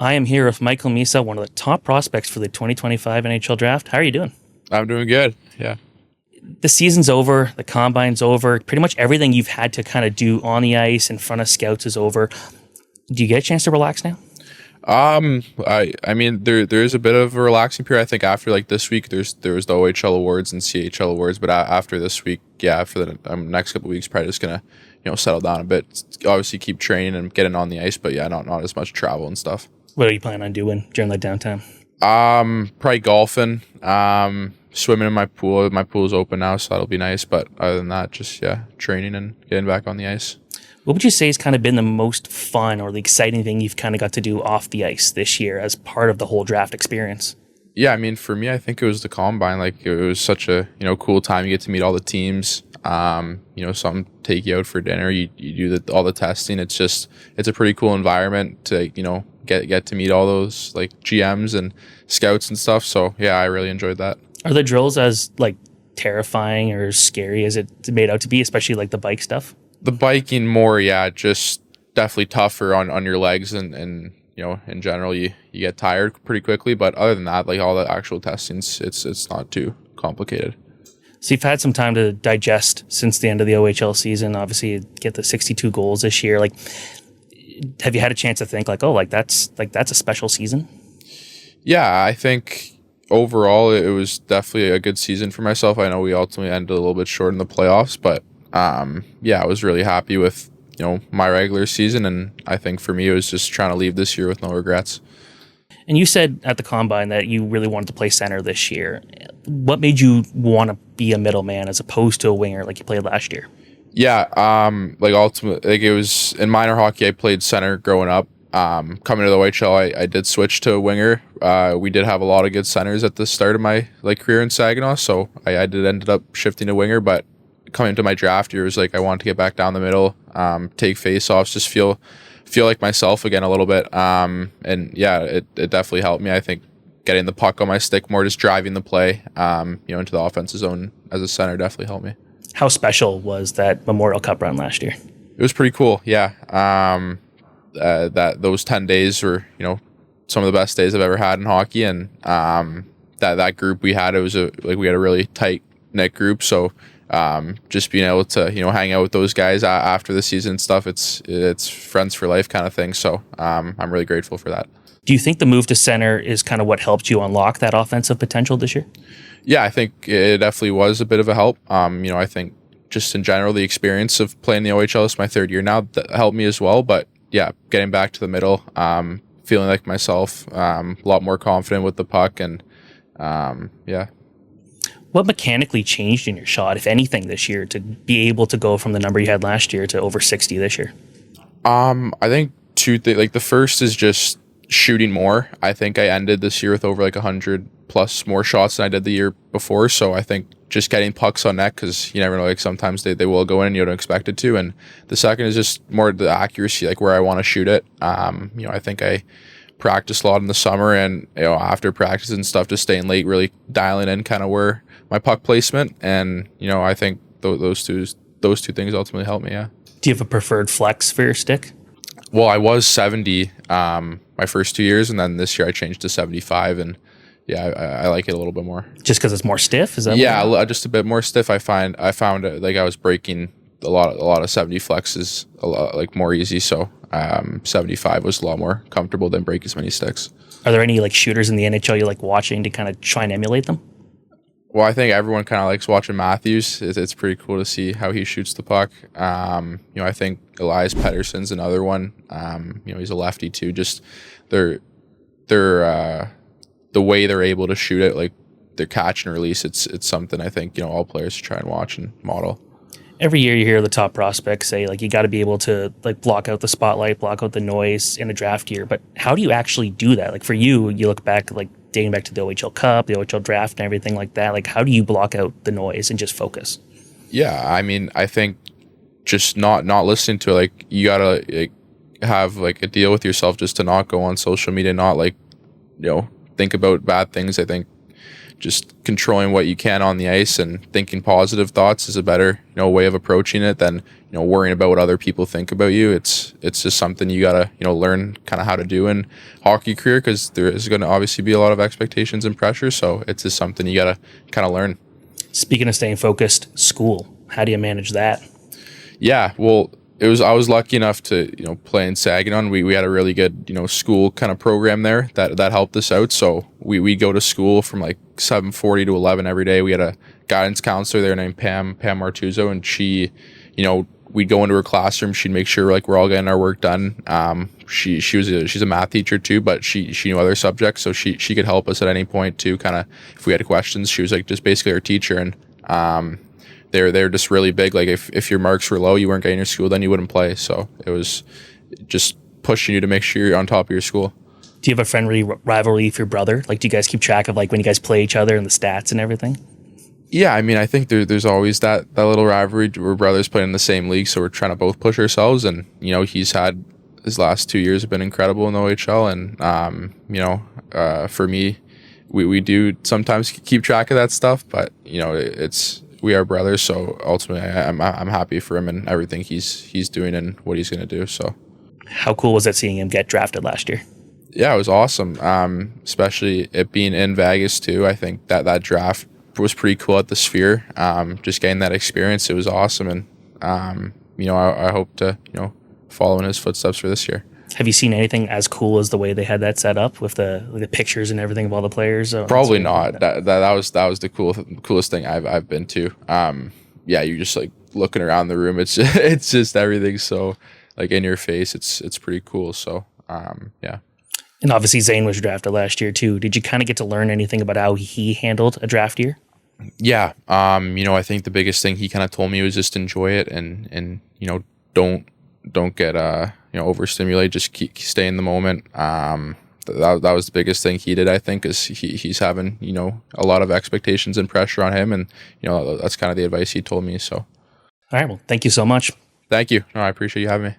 I am here with Michael Misa, one of the top prospects for the 2025 NHL draft. How are you doing? I'm doing good. Yeah. The season's over, the combine's over, pretty much everything you've had to kind of do on the ice in front of scouts is over. Do you get a chance to relax now? I mean there is a bit of a relaxing period. I think after like this week, there was the OHL awards and CHL awards, but after this week, yeah, for the next couple of weeks, probably just gonna settle down a bit. Obviously, keep training and getting on the ice, but yeah, not as much travel and stuff. What are you planning on doing during that downtime? Probably golfing. Swimming in my pool. My pool's open now, so that'll be nice. But other than that, just training and getting back on the ice. What would you say has kind of been the most fun or the exciting thing you've kind of got to do off the ice this year as part of the whole draft experience? Yeah, I mean, for me, I think it was the combine. Like, it was such a cool time. You get to meet all the teams. Some take you out for dinner. You do all the testing. It's a pretty cool environment to get to meet all those like GMs and scouts and stuff. So yeah, I really enjoyed that. Are the drills as like terrifying or scary as it's made out to be, especially like the bike stuff? The biking more, yeah, just definitely tougher on your legs and in general you get tired pretty quickly. But other than that, like all the actual testings, it's not too complicated. So you've had some time to digest since the end of the OHL season. Obviously, you get the 62 goals this year. Like, have you had a chance to think that's a special season? Yeah, I think overall it was definitely a good season for myself. I know we ultimately ended a little bit short in the playoffs, but I was really happy with my regular season, and I think for me it was just trying to leave this year with no regrets. And you said at the Combine that you really wanted to play center this year. What made you want to be a middleman as opposed to a winger like you played last year? Yeah, ultimately, like it was in minor hockey, I played center growing up. Coming to the OHL, I did switch to a winger. We did have a lot of good centers at the start of my career in Saginaw, so I did ended up shifting to winger. But coming to my draft year, it was like I wanted to get back down the middle, take faceoffs, just feel like myself again a little bit. And yeah, it definitely helped me. I think getting the puck on my stick more, just driving the play, into the offensive zone as a center definitely helped me. How special was that Memorial Cup run last year? It was pretty cool. Yeah. Those 10 days were, some of the best days I've ever had in hockey. And, that group we had, we had a really tight knit group. So, just being able to, hang out with those guys after the season and stuff, it's friends for life kind of thing. So, I'm really grateful for that. Do you think the move to center is kind of what helped you unlock that offensive potential this year? Yeah, I think it definitely was a bit of a help. I think just in general, the experience of playing the OHL, is my third year now, that helped me as well. But yeah, getting back to the middle, feeling like myself, a lot more confident with the puck, and yeah. What mechanically changed in your shot, if anything, this year to be able to go from the number you had last year to over 60 this year? I think two things. Like the first is just shooting more. I think I ended this year with over 100 plus more shots than I did the year before. So I think just getting pucks on net, because you never know, sometimes they will go in and you don't expect it to. And the second is just more the accuracy, where I want to shoot it. I think I practiced a lot in the summer, and after practice and stuff, just staying late, really dialing in kind of where my puck placement. And I think those two things ultimately helped me. Yeah. Do you have a preferred flex for your stick? Well, I was 70 my first 2 years, and then this year I changed to 75, and yeah, I like it a little bit more. Just because it's more stiff? Is that just a bit more stiff. I found I was breaking a lot of 70 flexes a lot more easy, so 75 was a lot more comfortable than break as many sticks. Are there any shooters in the NHL you like watching to kind of try and emulate them? Well, I think everyone kind of likes watching Matthews. It's pretty cool to see how he shoots the puck. I think Elias Pettersson's another one. He's a lefty too. Just they're the way they're able to shoot it, their catch and release. It's something I think all players should try and watch and model. Every year you hear the top prospects say you got to be able to block out the spotlight, block out the noise in a draft year. But how do you actually do that? For you look back dating back to the OHL Cup, the OHL draft, and everything like that. How do you block out the noise and just focus? Yeah, I mean, I think just not listening to it. You gotta have a deal with yourself just to not go on social media, not think about bad things. I think just controlling what you can on the ice and thinking positive thoughts is a better, way of approaching it than, worrying about what other people think about you. It's just something you gotta, learn kind of how to do in hockey career, because there is going to obviously be a lot of expectations and pressure. So it's just something you gotta kind of learn. Speaking of staying focused, school, how do you manage that? Yeah, well, I was lucky enough to, play in Saginaw. We had a really good, school kind of program there that helped us out. So we go to school from like 7:40 to 11 every day. We had a guidance counselor there named Pam Martuzzo, and she, we'd go into her classroom. She'd make sure like we're all getting our work done. She's a math teacher too, but she knew other subjects, so she could help us at any point too. Kind of if we had questions, she was like just basically our teacher. And they're just really big. Like if your marks were low, you weren't getting your school, then you wouldn't play. So it was just pushing you to make sure you're on top of your school. Do you have a friendly rivalry with your brother? Like, do you guys keep track of like when you guys play each other and the stats and everything? Yeah, I mean, I think there's always that little rivalry. We're brothers playing in the same league, so we're trying to both push ourselves. And he's had his last 2 years have been incredible in the OHL, and for me, we do sometimes keep track of that stuff, but we are brothers, so ultimately I'm happy for him and everything he's doing and what he's going to do. So, how cool was it seeing him get drafted last year? Yeah, it was awesome. Especially it being in Vegas too. I think that draft was pretty cool at the Sphere. Just getting that experience, it was awesome, and I hope to follow in his footsteps for this year. Have you seen anything as cool as the way they had that set up with the pictures and everything of all the players? Probably not. That was the coolest thing I've been to. Yeah, you're just like looking around the room. It's just everything's so like in your face. It's pretty cool. So yeah. And obviously Zane was drafted last year too. Did you kind of get to learn anything about how he handled a draft year? Yeah. I think the biggest thing he kind of told me was just enjoy it and don't get overstimulate. Just stay in the moment. That was the biggest thing he did, I think, is he's having a lot of expectations and pressure on him, and that's kind of the advice he told me. So, all right, well, thank you so much. Thank you. No, I appreciate you having me.